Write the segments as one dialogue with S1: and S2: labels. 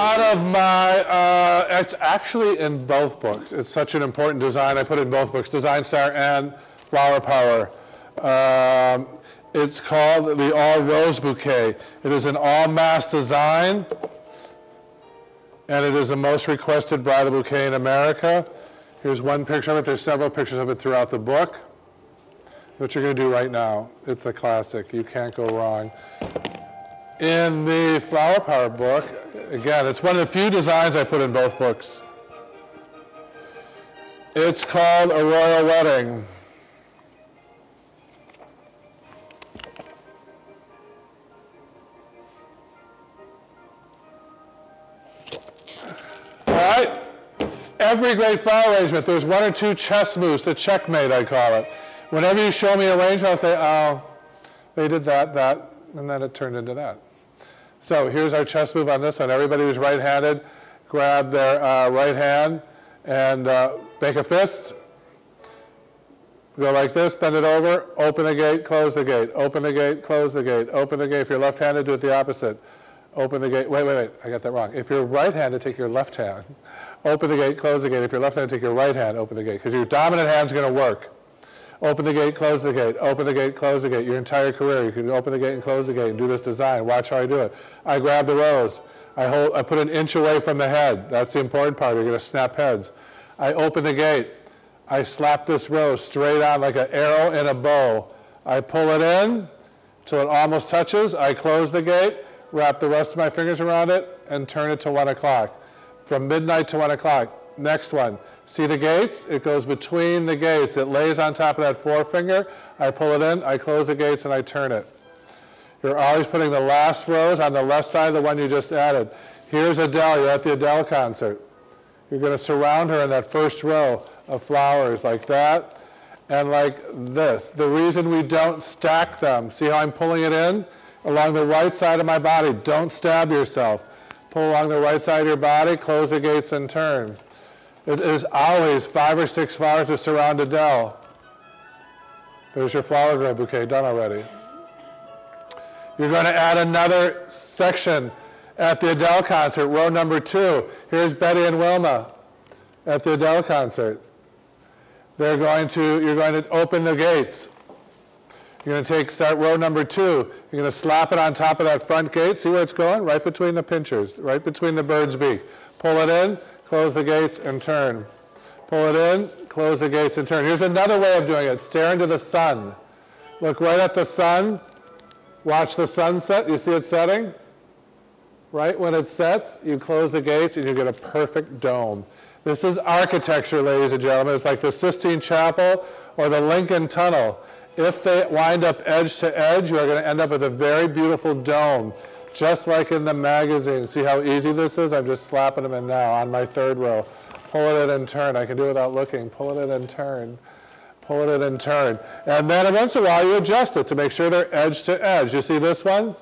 S1: lot of my, it's actually in both books. It's such an important design. I put it in both books, Design Star and Flower Power. It's called the All Rose Bouquet. It is an all-mass design, and it is the most requested bridal bouquet in America. Here's one picture of it. There's several pictures of it throughout the book. What you're going to do right now, it's a classic. You can't go wrong. In the Flower Power book, again, it's one of the few designs I put in both books. It's called A Royal Wedding. All right. Every great flower arrangement, there's one or two chess moves, a checkmate, I call it. Whenever you show me an arrangement, I'll say, oh, they did that, and then it turned into that. So here's our chess move on this one. Everybody who's right-handed, grab their right hand and make a fist. Go like this, bend it over, open the gate, close the gate, open the gate, close the gate, open the gate. If you're left-handed, do it the opposite. Open the gate, wait, I got that wrong. If you're right-handed, take your left hand. Open the gate, close the gate. If you're left-handed, take your right hand, open the gate, because your dominant hand's going to work. Open the gate, close the gate, open the gate, close the gate. Your entire career, you can open the gate and close the gate and do this design. Watch how I do it. I grab the rose. I put an inch away from the head. That's the important part. You're going to snap heads. I open the gate. I slap this rose straight on like an arrow in a bow. I pull it in till it almost touches. I close the gate, wrap the rest of my fingers around it, and turn it to 1 o'clock. From midnight to 1 o'clock. Next one. See the gates? It goes between the gates. It lays on top of that forefinger. I pull it in, I close the gates, and I turn it. You're always putting the last rose on the left side of the one you just added. Here's Adele. You're at the Adele concert. You're going to surround her in that first row of flowers like that and like this. The reason we don't stack them, see how I'm pulling it in? Along the right side of my body. Don't stab yourself. Pull along the right side of your body, close the gates, and turn. It is always 5 or 6 flowers to surround Adele. There's your flower girl bouquet done already. You're going to add another section at the Adele concert, row number 2. Here's Betty and Wilma at the Adele concert. You're going to open the gates. You're going to start row number 2. You're going to slap it on top of that front gate. See where it's going? Right between the pinchers, right between the bird's beak. Pull it in, close the gates, and turn. Pull it in, close the gates, and turn. Here's another way of doing it. Stare into the sun. Look right at the sun. Watch the sunset. You see it setting? Right when it sets, you close the gates, and you get a perfect dome. This is architecture, ladies and gentlemen. It's like the Sistine Chapel or the Lincoln Tunnel. If they wind up edge to edge, you are going to end up with a very beautiful dome, just like in the magazine. See how easy this is? I'm just slapping them in now on my 3rd row. Pull it in and turn. I can do it without looking. Pull it in and turn. Pull it in and turn. And then once in a while, you adjust it to make sure they're edge to edge. You see this one?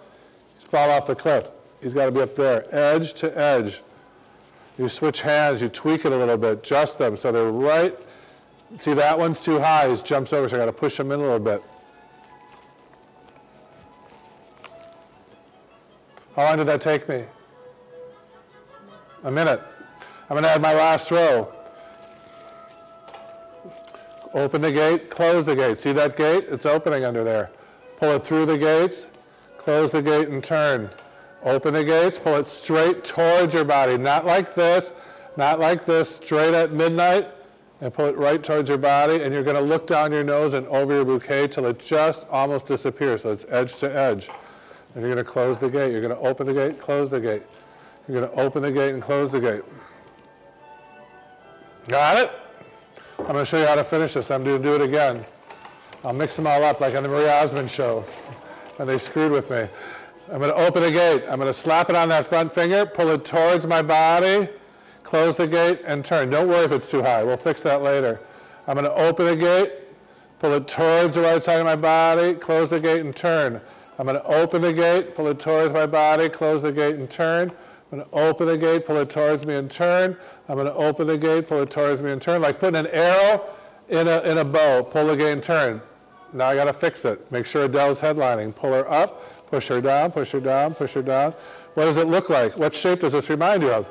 S1: He's fall off the cliff. He's got to be up there, edge to edge. You switch hands. You tweak it a little bit. Adjust them so they're right. See, that one's too high. He jumps over, so I got to push him in a little bit. How long did that take me? A minute. I'm going to add my last row. Open the gate, close the gate. See that gate? It's opening under there. Pull it through the gates, close the gate, and turn. Open the gates, pull it straight towards your body. Not like this, not like this, straight at midnight. And pull it right towards your body, and you're going to look down your nose and over your bouquet till it just almost disappears, so it's edge to edge. And you're going to close the gate. You're going to open the gate, close the gate. You're going to open the gate and close the gate. Got it? I'm going to show you how to finish this. I'm going to do it again. I'll mix them all up like on the Marie Osmond show, and they screwed with me. I'm going to open the gate. I'm going to slap it on that front finger, pull it towards my body, close the gate, and turn. Don't worry if it's too high. We'll fix that later. I'm going to open the gate, pull it towards the right side of my body, close the gate, and turn. I'm going to open the gate, pull it towards my body, close the gate, and turn. I'm going to open the gate, pull it towards me, and turn. I'm going to open the gate, pull it towards me, and turn. Like putting an arrow in a bow. Pull the gate and turn. Now I got to fix it. Make sure Adele's headlining. Pull her up, push her down, push her down, push her down. What does it look like? What shape does this remind you of?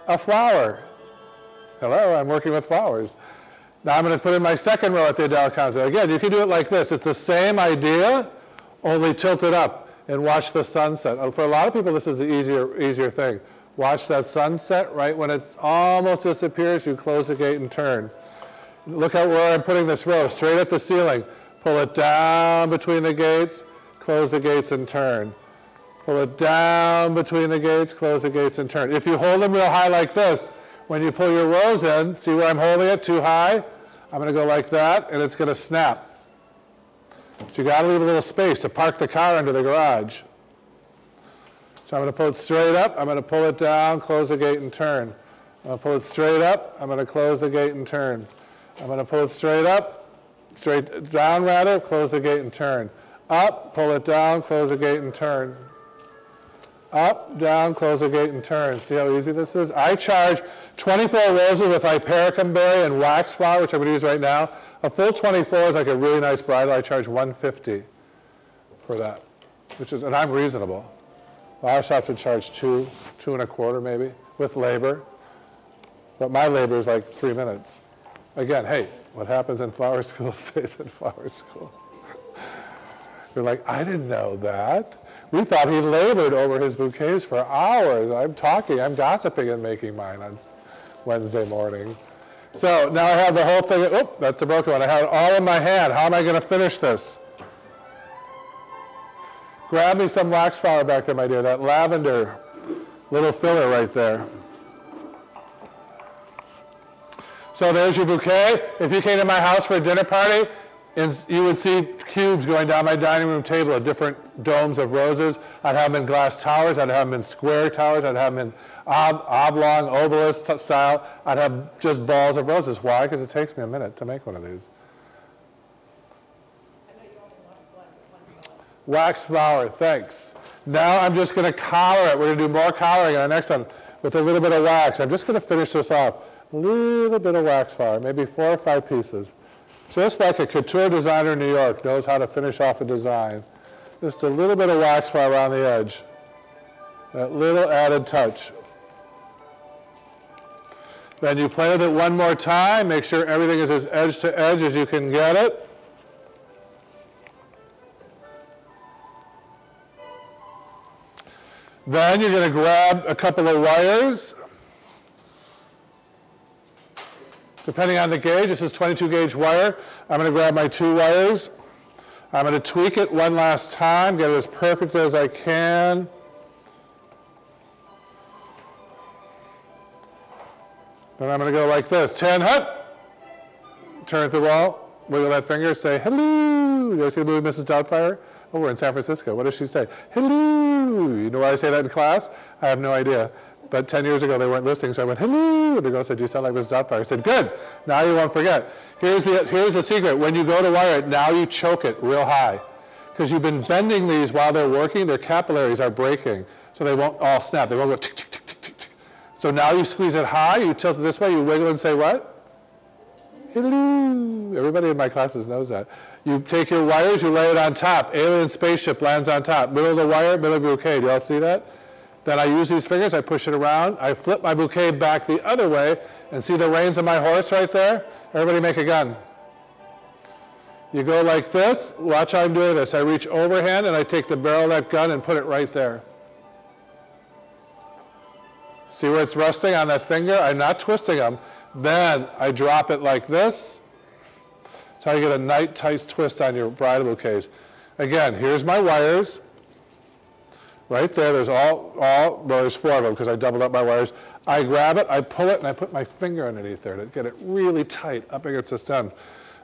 S1: A flower. Hello, I'm working with flowers. Now I'm going to put in my second row at the Adele counter. Again, you can do it like this. It's the same idea, only tilt it up and watch the sunset. For a lot of people, this is the easier thing. Watch that sunset. Right when it almost disappears, you close the gate and turn. Look at where I'm putting this row, straight at the ceiling. Pull it down between the gates, close the gates and turn. Pull it down between the gates, close the gates and turn. If you hold them real high like this, when you pull your rows in, see where I'm holding it too high? I'm going to go like that, and it's going to snap. So you got to leave a little space to park the car under the garage. So I'm going to pull it straight up. I'm going to pull it down, close the gate, and turn. I'm going to pull it straight up. I'm going to close the gate and turn. I'm going to pull it straight up, straight down rather, close the gate and turn. Up, pull it down, close the gate and turn. Up, down, close the gate and turn. See how easy this is? I charge 24 roses with hypericum berry and wax flower, which I'm going to use right now. A full 24 is like a really nice bridal. I charge $150 for that, and I'm reasonable. A lot of shops would charge $2, $2.25 maybe, with labor. But my labor is like 3 minutes. Again, hey, what happens in flower school stays in flower school. You're like, I didn't know that. We thought he labored over his bouquets for hours. I'm gossiping and making mine on Wednesday morning. So now I have the whole thing. Oh, that's a broken one. I have it all in my hand. How am I going to finish this? Grab me some wax flower back there, my dear. That lavender little filler right there. So there's your bouquet. If you came to my house for a dinner party, you would see cubes going down my dining room table of different domes of roses. I'd have them in glass towers. I'd have them in square towers. I'd have them in oblong, obelisk style. I'd have just balls of roses. Why? Because it takes me a minute to make one of these. Wax flower, thanks. Now I'm just going to collar it. We're going to do more collaring on the next one with a little bit of wax. I'm just going to finish this off. A little bit of wax flower, maybe 4 or 5 pieces. Just like a couture designer in New York knows how to finish off a design. Just a little bit of wax flower around the edge. That little added touch. Then you play with it one more time. Make sure everything is as edge to edge as you can get it. Then you're going to grab a couple of wires. Depending on the gauge, this is 22 gauge wire. I'm going to grab my 2 wires. I'm going to tweak it one last time, get it as perfect as I can. Then I'm going to go like this. 10, hut. Turn at the wall, wiggle that finger, say hello. You ever see the movie Mrs. Doubtfire? Oh, we're in San Francisco. What does she say? Hello. You know why I say that in class? I have no idea. But 10 years ago, they weren't listening, so I went, hello. And the girl said, you sound like Mrs. Doubtfire. I said, good. Now you won't forget. Here's the secret. When you go to wire it, now you choke it real high. Because you've been bending these while they're working, their capillaries are breaking. So they won't all snap. They won't go tick, tick, tick, tick, tick, tick. So now you squeeze it high, you tilt it this way, you wiggle and say what? Hello. Everybody in my classes knows that. You take your wires, you lay it on top. Alien spaceship lands on top. Middle of the wire, middle of your bouquet. Do you all see that? Then I use these fingers, I push it around, I flip my bouquet back the other way, and see the reins of my horse right there? Everybody make a gun. You go like this, watch how I'm doing this. I reach overhand and I take the barrel of that gun and put it right there. See where it's resting on that finger? I'm not twisting them. Then I drop it like this. That's how you get a nice tight twist on your bridal bouquets. Again, here's my wires. Right there, there's well, there's 4 of them because I doubled up my wires. I grab it, I pull it, and I put my finger underneath there to get it really tight up against the stem.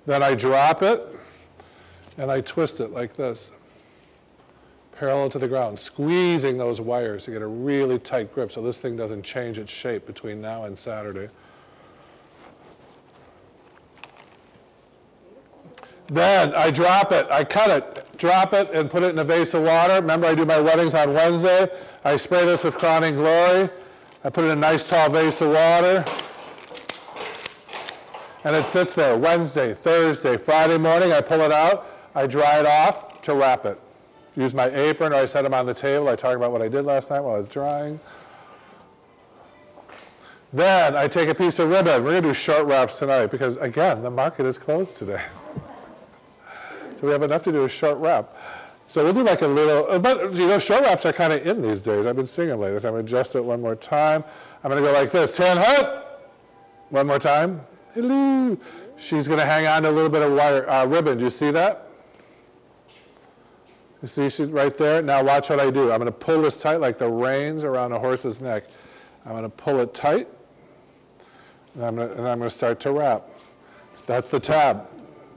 S1: Then I drop it, and I twist it like this, parallel to the ground, squeezing those wires to get a really tight grip so this thing doesn't change its shape between now and Saturday. Then I drop it, I cut it, drop it, and put it in a vase of water. Remember, I do my weddings on Wednesday. I spray this with Crowning Glory. I put it in a nice tall vase of water. And it sits there Wednesday, Thursday, Friday morning. I pull it out. I dry it off to wrap it. Use my apron, or I set them on the table. I talk about what I did last night while I was drying. Then I take a piece of ribbon. We're going to do short wraps tonight because, again, the market is closed today. So we have enough to do a short wrap. So we'll do like a little, but you know, short wraps are kind of in these days. I've been seeing them lately. So I'm going to adjust it one more time. I'm going to go like this. 10 hut. One more time. Hello. She's going to hang on to a little bit of wire, ribbon. Do you see that? You see she's right there? Now watch what I do. I'm going to pull this tight like the reins around a horse's neck. I'm going to pull it tight, and I'm going to start to wrap. That's the tab.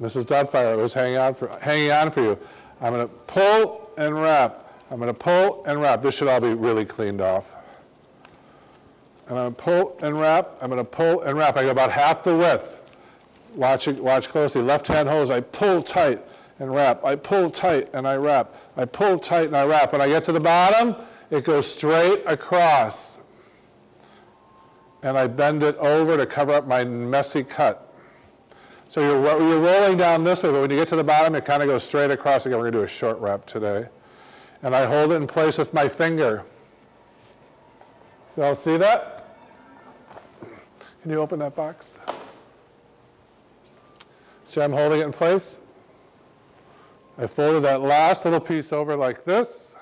S1: Mrs. Doubtfire was hanging on for you. I'm going to pull and wrap. I'm going to pull and wrap. This should all be really cleaned off. I'm going to pull and wrap. I'm going to pull and wrap. I go about half the width. Watch closely. Left-hand hose, I pull tight and wrap. I pull tight and I wrap. I pull tight and I wrap. When I get to the bottom, it goes straight across. And I bend it over to cover up my messy cut. So you're rolling down this way, but when you get to the bottom, it kind of goes straight across. Again, we're going to do a short wrap today. And I hold it in place with my finger. You all see that? Can you open that box? See, I'm holding it in place. I folded that last little piece over like this.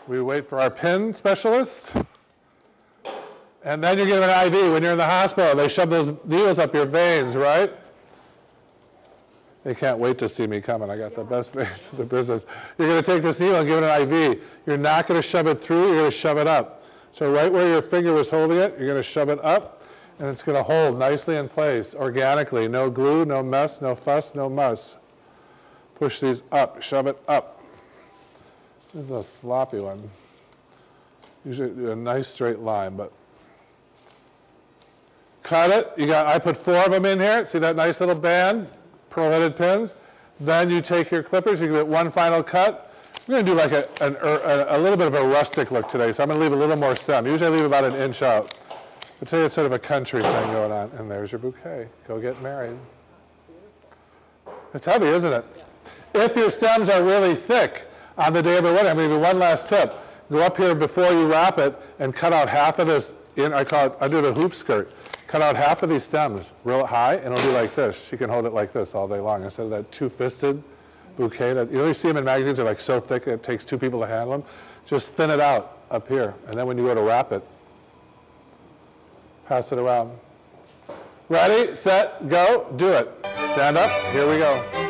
S1: We wait for our pin specialist. And then you give an IV. When you're in the hospital, they shove those needles up your veins, right? They can't wait to see me coming. I got the best veins in the business. You're going to take this needle and give it an IV. You're not going to shove it through. You're going to shove it up. So right where your finger was holding it, you're going to shove it up, and it's going to hold nicely in place, organically. No glue, no mess, no fuss, no muss. Push these up. Shove it up. This is a sloppy one. Usually do a nice straight line, but cut it. I put 4 of them in here. See that nice little band? Pearl-headed pins. Then you take your clippers. You get one final cut. I'm going to do like a little bit of a rustic look today, so I'm going to leave a little more stem. Usually I leave about an inch out. But today it's sort of a country thing going on. And there's your bouquet. Go get married. It's heavy, isn't it? If your stems are really thick on the day of the wedding, I'm going to give you one last tip. Go up here before you wrap it and cut out half of this. I call it under the hoop skirt. Cut out half of these stems real high, and it'll be like this. She can hold it like this all day long instead of that two-fisted bouquet. That you see them in magazines. They're like so thick it takes 2 people to handle them. Just thin it out up here, and then when you go to wrap it, pass it around. Ready, set, go, do it. Stand up. Here we go.